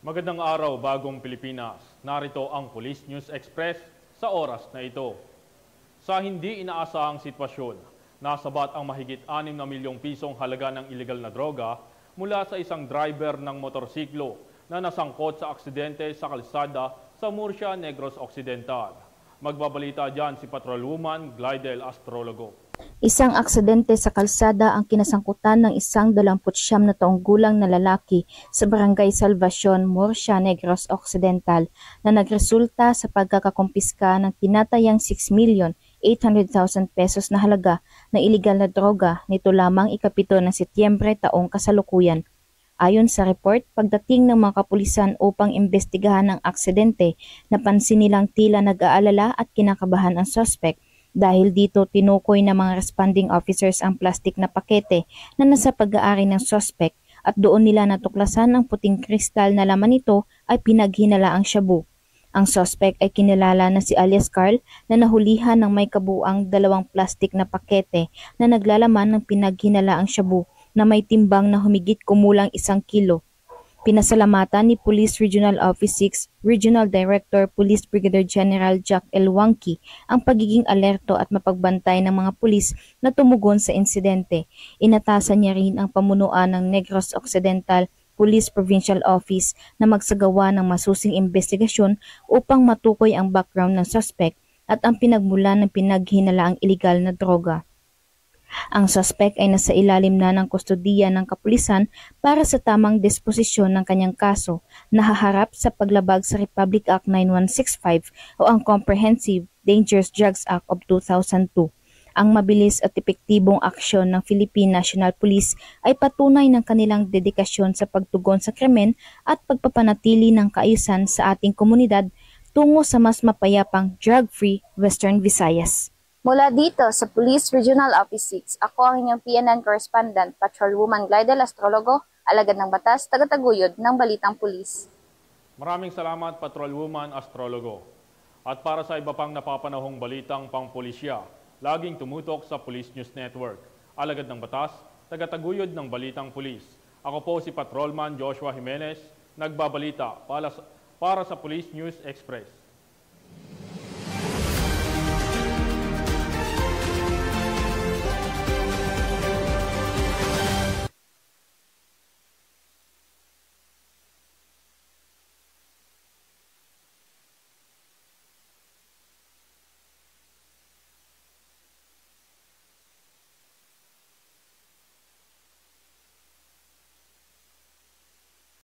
Magandang araw, bagong Pilipinas. Narito ang Police News Express sa oras na ito. Sa hindi inaasahang sitwasyon, nasabat ang mahigit 6 na milyong pisong halaga ng ilegal na droga mula sa isang driver ng motorsiklo na nasangkot sa aksidente sa kalsada sa Murcia, Negros Occidental. Magbabalita dyan si Patrolwoman Glidel Astrologo. Isang aksidente sa kalsada ang kinasangkutan ng isang 29 na taong gulang na lalaki sa Barangay Salvacion, Murcia, Negros Occidental na nagresulta sa pagkakakumpiska ng tinatayang 6,800,000 pesos na halaga ng iligal na droga nito lamang ika-7 ng Setyembre taong kasalukuyan. Ayon sa report, pagdating ng mga kapulisan upang imbestigahan ang aksidente, napansin nilang tila nag-aalala at kinakabahan ang suspect. Dahil dito tinukoy ng mga responding officers ang plastik na pakete na nasa pag-aari ng suspect at doon nila natuklasan ang puting kristal na laman nito ay pinaghinalaang shabu. Ang suspect ay kinilala na si alias Carl na nahulihan ng may kabuang 2 plastik na pakete na naglalaman ng pinaghinalaang shabu na may timbang na humigit kumulang 1 kilo. Pinasalamatan ni Police Regional Office 6 Regional Director Police Brigadier General Jack L. Wangki ang pagiging alerto at mapagbantay ng mga pulis na tumugon sa insidente. Inatasan niya rin ang pamunuan ng Negros Occidental Police Provincial Office na magsagawa ng masusing investigasyon upang matukoy ang background ng suspect at ang pinagmulan ng pinaghinalaang iligal na droga. Ang suspect ay nasa ilalim na ng kustodiya ng kapulisan para sa tamang disposisyon ng kanyang kaso na haharap sa paglabag sa Republic Act 9165 o ang Comprehensive Dangerous Drugs Act of 2002. Ang mabilis at epektibong aksyon ng Philippine National Police ay patunay ng kanilang dedikasyon sa pagtugon sa krimen at pagpapanatili ng kaayusan sa ating komunidad tungo sa mas mapayapang drug-free Western Visayas. Mula dito sa Police Regional Office 6, ako ang inyong PNN Correspondent, Patrolwoman Glidel Astrologo, alagad ng batas, tagataguyod ng Balitang Pulis. Maraming salamat, Patrolwoman Astrologo. At para sa iba pang napapanahong balitang pangpulisya, laging tumutok sa Police News Network, alagad ng batas, tagataguyod ng Balitang Pulis. Ako po si Patrolman Joshua Jimenez, nagbabalita para sa Police News Express.